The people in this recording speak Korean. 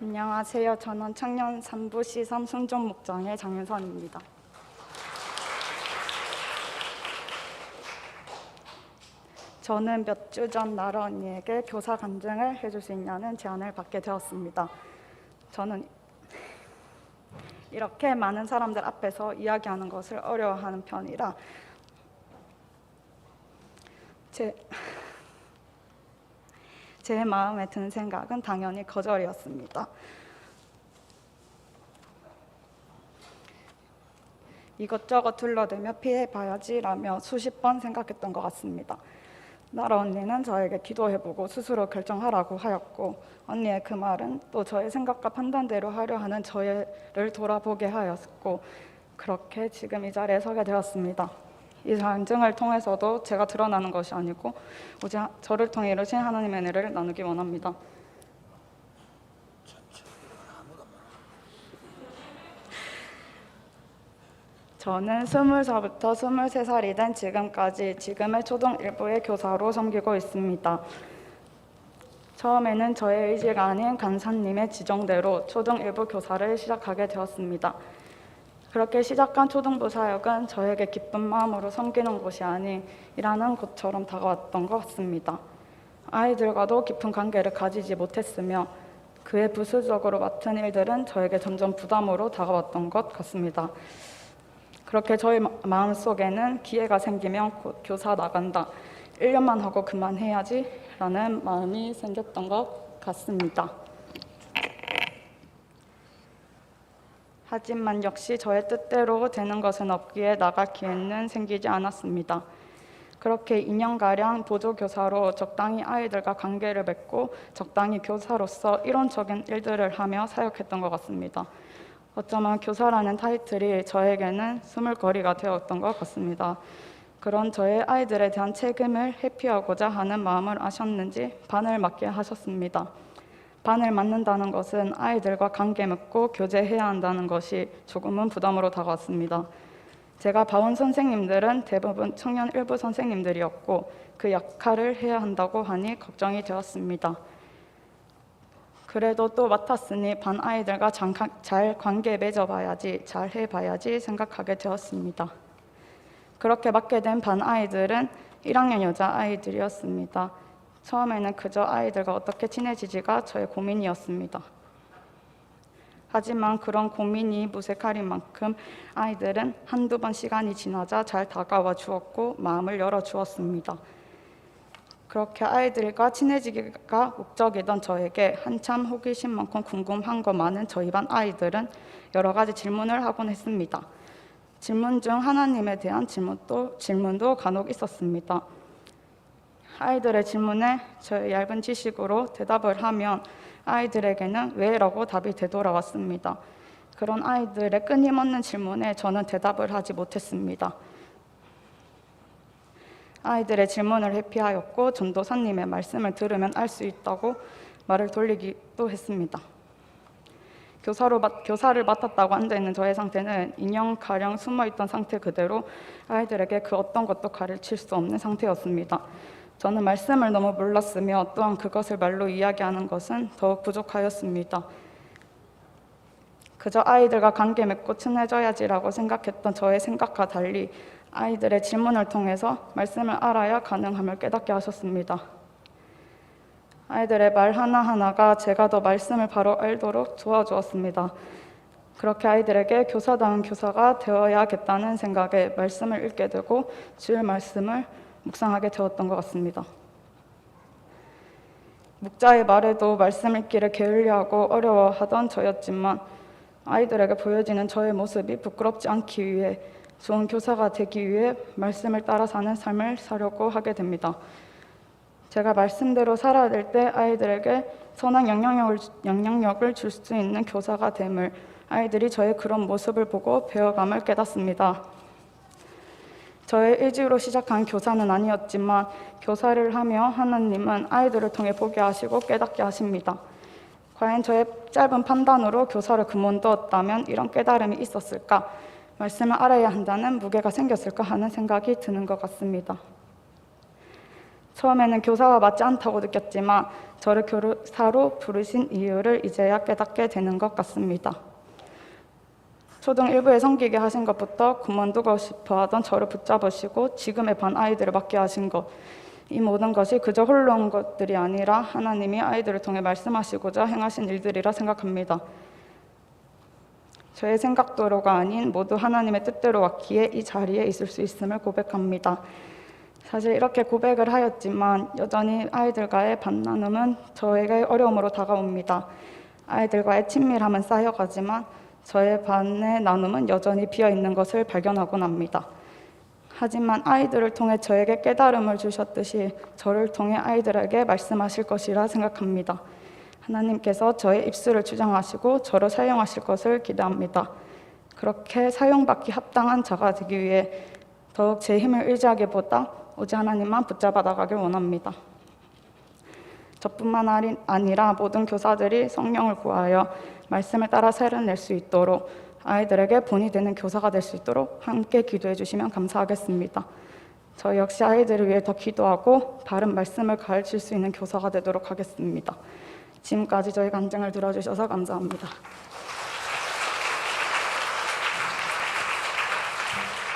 안녕하세요. 저는 청년 3부 시섬 순종목장의 장윤선입니다. 저는 몇 주 전 나라 언니에게 교사 간증을 해줄 수 있냐는 제안을 받게 되었습니다. 저는 이렇게 많은 사람들 앞에서 이야기하는 것을 어려워하는 편이라 제 마음에 든 생각은 당연히 거절이었습니다. 이것저것 둘러대며 피해봐야지라며 수십 번 생각했던 것 같습니다. 나라 언니는 저에게 기도해보고 스스로 결정하라고 하였고, 언니의 그 말은 또 저의 생각과 판단대로 하려 하는 저를 돌아보게 하였고, 그렇게 지금 이 자리에 서게 되었습니다. 이 간증을 통해서도 제가 드러나는 것이 아니고 오직 저를 통해 이루신 하나님의 은혜를 나누기 원합니다. 저는 20살부터 23살이 된 지금까지 지금의 초등 1부의 교사로 섬기고 있습니다. 처음에는 저의 의지가 아닌 간사님의 지정대로 초등 1부 교사를 시작하게 되었습니다. 그렇게 시작한 초등부 사역은 저에게 기쁜 마음으로 섬기는 곳이 아닌 일하는 곳처럼 다가왔던 것 같습니다. 아이들과도 깊은 관계를 가지지 못했으며 그의 부수적으로 맡은 일들은 저에게 점점 부담으로 다가왔던 것 같습니다. 그렇게 저의 마음속에는 기회가 생기면 곧 교사 나간다, 1년만 하고 그만해야지 라는 마음이 생겼던 것 같습니다. 하지만 역시 저의 뜻대로 되는 것은 없기에 나갈 기회는 생기지 않았습니다. 그렇게 2년가량 보조교사로 적당히 아이들과 관계를 맺고 적당히 교사로서 이론적인 일들을 하며 사역했던 것 같습니다. 어쩌면 교사라는 타이틀이 저에게는 스물거리가 되었던 것 같습니다. 그런 저의 아이들에 대한 책임을 회피하고자 하는 마음을 아셨는지 반을 맞게 하셨습니다. 반을 맞는다는 것은 아이들과 관계 맺고 교제해야 한다는 것이 조금은 부담으로 다가왔습니다. 제가 봐온 선생님들은 대부분 청년 일부 선생님들이었고 그 역할을 해야 한다고 하니 걱정이 되었습니다. 그래도 또 맡았으니 반 아이들과 잘 관계 맺어봐야지, 잘 해봐야지 생각하게 되었습니다. 그렇게 맡게 된 반 아이들은 1학년 여자 아이들이었습니다. 처음에는 그저 아이들과 어떻게 친해지지가 저의 고민이었습니다. 하지만 그런 고민이 무색할 만큼 아이들은 한두 번 시간이 지나자 잘 다가와 주었고 마음을 열어주었습니다. 그렇게 아이들과 친해지기가 목적이던 저에게 한참 호기심 많고 궁금한 거 많은 저희 반 아이들은 여러 가지 질문을 하곤 했습니다. 질문 중 하나님에 대한 질문도 간혹 있었습니다. 아이들의 질문에 저의 얇은 지식으로 대답을 하면 아이들에게는 왜라고 답이 되돌아왔습니다. 그런 아이들의 끊임없는 질문에 저는 대답을 하지 못했습니다. 아이들의 질문을 회피하였고 전도사님의 말씀을 들으면 알 수 있다고 말을 돌리기도 했습니다. 교사를 맡았다고 앉아있는 저의 상태는 2년가량 숨어있던 상태 그대로 아이들에게 그 어떤 것도 가르칠 수 없는 상태였습니다. 저는 말씀을 너무 몰랐으며 또한 그것을 말로 이야기하는 것은 더욱 부족하였습니다. 그저 아이들과 관계 맺고 친해져야지라고 생각했던 저의 생각과 달리 아이들의 질문을 통해서 말씀을 알아야 가능함을 깨닫게 하셨습니다. 아이들의 말 하나하나가 제가 더 말씀을 바로 알도록 도와주었습니다. 그렇게 아이들에게 교사다운 교사가 되어야겠다는 생각에 말씀을 읽게 되고 주일 말씀을 묵상하게 되었던 것 같습니다. 목자의 말에도 말씀 읽기를 게을리하고 어려워하던 저였지만 아이들에게 보여지는 저의 모습이 부끄럽지 않기 위해 좋은 교사가 되기 위해 말씀을 따라 사는 삶을 살려고 하게 됩니다. 제가 말씀대로 살아야 될 때 아이들에게 선한 영향력을 줄 수 있는 교사가 됨을 아이들이 저의 그런 모습을 보고 배워감을 깨닫습니다. 저의 의지로 시작한 교사는 아니었지만 교사를 하며 하나님은 아이들을 통해 보게 하시고 깨닫게 하십니다. 과연 저의 짧은 판단으로 교사를 그만두었다면 이런 깨달음이 있었을까? 말씀을 알아야 한다는 무게가 생겼을까 하는 생각이 드는 것 같습니다. 처음에는 교사가 맞지 않다고 느꼈지만 저를 교사로 부르신 이유를 이제야 깨닫게 되는 것 같습니다. 초등 1부에 섬기게 하신 것부터 그만두고 싶어 하던 저를 붙잡으시고 지금의 반 아이들을 맡게 하신 것, 이 모든 것이 그저 홀로운 것들이 아니라 하나님이 아이들을 통해 말씀하시고자 행하신 일들이라 생각합니다. 저의 생각대로가 아닌 모두 하나님의 뜻대로 왔기에 이 자리에 있을 수 있음을 고백합니다. 사실 이렇게 고백을 하였지만 여전히 아이들과의 반나눔은 저에게 어려움으로 다가옵니다. 아이들과의 친밀함은 쌓여가지만 저의 반의 나눔은 여전히 비어있는 것을 발견하곤 합니다. 하지만 아이들을 통해 저에게 깨달음을 주셨듯이 저를 통해 아이들에게 말씀하실 것이라 생각합니다. 하나님께서 저의 입술을 주장하시고 저를 사용하실 것을 기대합니다. 그렇게 사용받기 합당한 자가 되기 위해 더욱 제 힘을 의지하기보다 오직 하나님만 붙잡아 나가길 원합니다. 저뿐만 아니라 모든 교사들이 성령을 구하여 말씀을 따라 살아낼 수 있도록 아이들에게 본이 되는 교사가 될 수 있도록 함께 기도해 주시면 감사하겠습니다. 저 역시 아이들을 위해 더 기도하고 바른 말씀을 가르칠 수 있는 교사가 되도록 하겠습니다. 지금까지 저희 간증을 들어주셔서 감사합니다.